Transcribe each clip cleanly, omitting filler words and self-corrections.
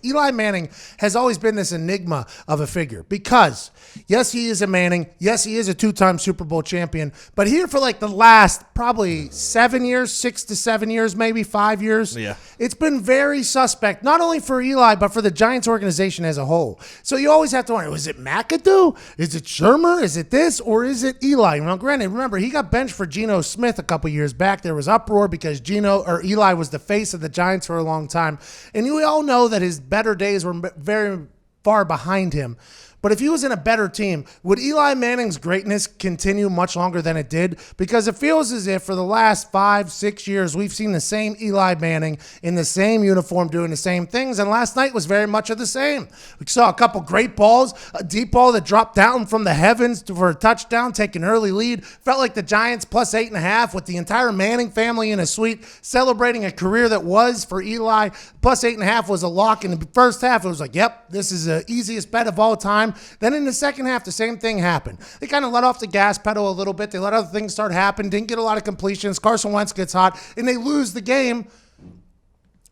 Eli Manning has always been this enigma of a figure because, yes, he is a Manning. Yes, he is a 2-time Super Bowl champion. But here for like the last probably 7 years, 6 to 7 years, maybe 5 years, it's been very suspect, not only for Eli, but for the Giants organization as a whole. So you always have to wonder, is it McAdoo? Is it Shermer? Is it this? Or is it Eli? Now, granted, remember, he got benched for Geno Smith a couple years back. There was uproar because Eli was the face of the Giants for a long time. And we all know that his better days were very far behind him. But if he was in a better team, would Eli Manning's greatness continue much longer than it did? Because it feels as if for the last 5-6 years, we've seen the same Eli Manning in the same uniform doing the same things. And last night was very much of the same. We saw a couple great balls, a deep ball that dropped down from the heavens for a touchdown, take an early lead. Felt like the Giants plus 8.5 with the entire Manning family in a suite, celebrating a career that was for Eli. Plus 8.5 was a lock. In the first half, it was like, yep, this is the easiest bet of all time. Then in the second half, the same thing happened. They kind of let off the gas pedal a little bit. They let other things start happening. Didn't get a lot of completions. Carson Wentz gets hot, and they lose the game.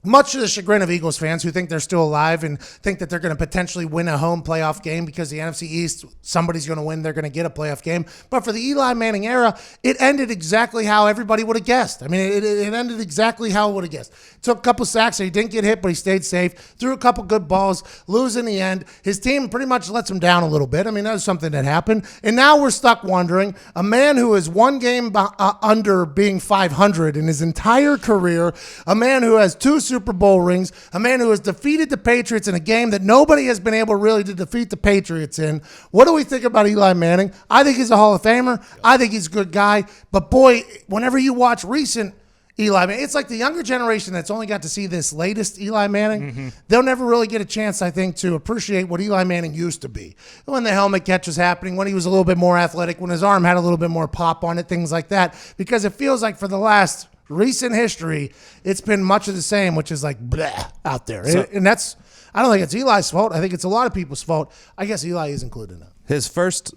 Much to the chagrin of Eagles fans who think they're still alive and think that they're going to potentially win a home playoff game because the NFC East, somebody's going to win, they're going to get a playoff game. But for the Eli Manning era, it ended exactly how everybody would have guessed. I mean, it ended exactly how it would have guessed. Took a couple sacks, so he didn't get hit, but he stayed safe. Threw a couple good balls, lose in the end. His team pretty much lets him down a little bit. I mean, that was something that happened. And now we're stuck wondering, a man who is one game under being 500 in his entire career, a man who has 2 Super Bowl rings, a man who has defeated the Patriots in a game that nobody has been able really to defeat the Patriots in. What do we think about Eli Manning? I think he's a Hall of Famer. I think he's a good guy. But boy, whenever you watch recent Eli Manning, it's like the younger generation that's only got to see this latest Eli Manning. They'll never really get a chance, I think, to appreciate what Eli Manning used to be. When the helmet catch was happening, when he was a little bit more athletic, when his arm had a little bit more pop on it, things like that. Because it feels like for the last recent history, it's been much of the same, which is like bleh out there. And that's, I don't think it's Eli's fault. I think it's a lot of people's fault. I guess Eli is included in that. His first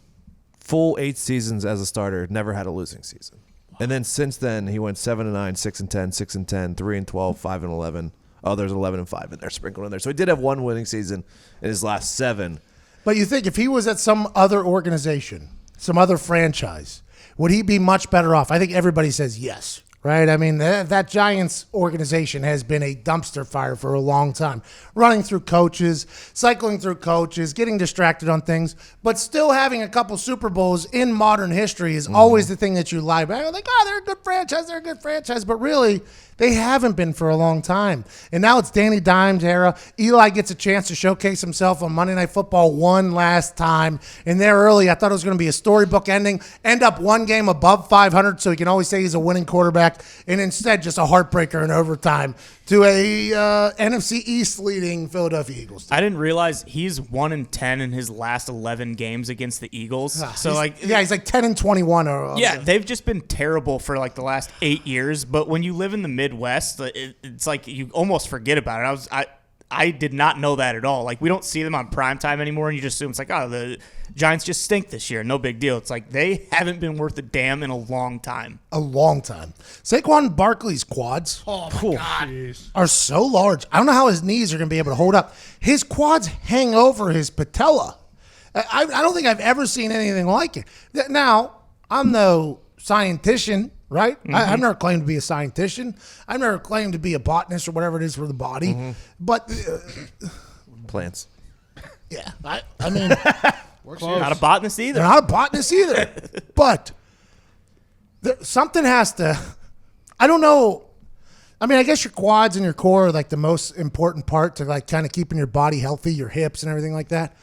full 8 seasons as a starter never had a losing season. And then since then, he went 7-9, 6-10, 6-10, 3-12, 5-11. Oh, there's 11-5 in there, sprinkled in there. So he did have one winning season in his last 7. But you think if he was at some other organization, some other franchise, would he be much better off? I think everybody says yes. Right? I mean, that Giants organization has been a dumpster fire for a long time. Running through coaches, cycling through coaches, getting distracted on things, but still having a couple Super Bowls in modern history is always the thing that you lie about. You're like, oh, they're a good franchise. But really, they haven't been for a long time. And now it's Danny Dimes' era. Eli gets a chance to showcase himself on Monday Night Football one last time. And there early, I thought it was going to be a storybook ending, end up one game above 500 so he can always say he's a winning quarterback. And instead, just a heartbreaker in overtime to a NFC East leading Philadelphia Eagles team. I didn't realize he's 1-10 in his last 11 games against the Eagles. So he's like 10-21. They've just been terrible for like the last 8 years. But when you live in the Midwest, it's like you almost forget about it. I did not know that at all. Like, we don't see them on primetime anymore, and you just assume it's like, oh, the Giants just stink this year. No big deal. It's like they haven't been worth a damn in a long time. A long time. Saquon Barkley's quads are so large. I don't know how his knees are going to be able to hold up. His quads hang over his patella. I don't think I've ever seen anything like it. Now, I'm no scientician, right? I've never claimed to be a scientician. I've never claimed to be a botanist or whatever it is for the body. But plants. Yeah, I mean, not a botanist either. They're not a botanist either. But something has to. I don't know. I mean, I guess your quads and your core are like the most important part to like kind of keeping your body healthy, your hips and everything like that.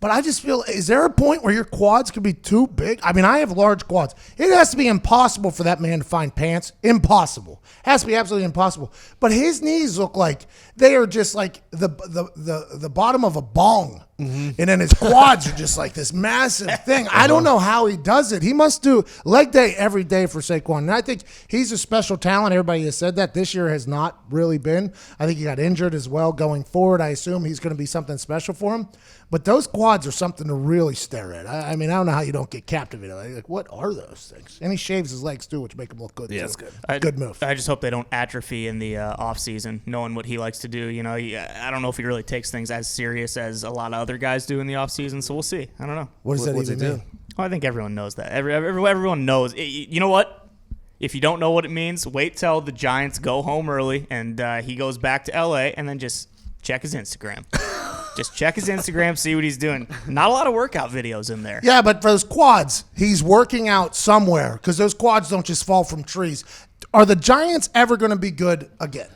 But I just feel, is there a point where your quads could be too big? I mean, I have large quads. It has to be impossible for that man to find pants. Impossible. Has to be absolutely impossible. But his knees look like they are just like the bottom of a bong. and then his quads are just like this massive thing. I don't know how he does it. He must do leg day every day for Saquon, and I think he's a special talent. Everybody has said that. This year has not really been. I think he got injured as well. Going forward, I assume he's going to be something special for him. But those quads are something to really stare at. I mean, I don't know how you don't get captivated. Like, what are those things? And he shaves his legs too, which make him look good. Yeah, too. it's good. Good move. I just hope they don't atrophy in the off season, knowing what he likes to do. You know, I don't know if he really takes things as serious as a lot of other guys do in the off season. So we'll see. I don't know. What does that what's even he do? mean? Well, I think everyone knows that. Everyone knows. You know what? If you don't know what it means, wait till the Giants go home early and he goes back to L.A. and then just check his Instagram. Just check his Instagram, see what he's doing. Not a lot of workout videos in there. Yeah, but for those quads, he's working out somewhere because those quads don't just fall from trees. Are the Giants ever going to be good again?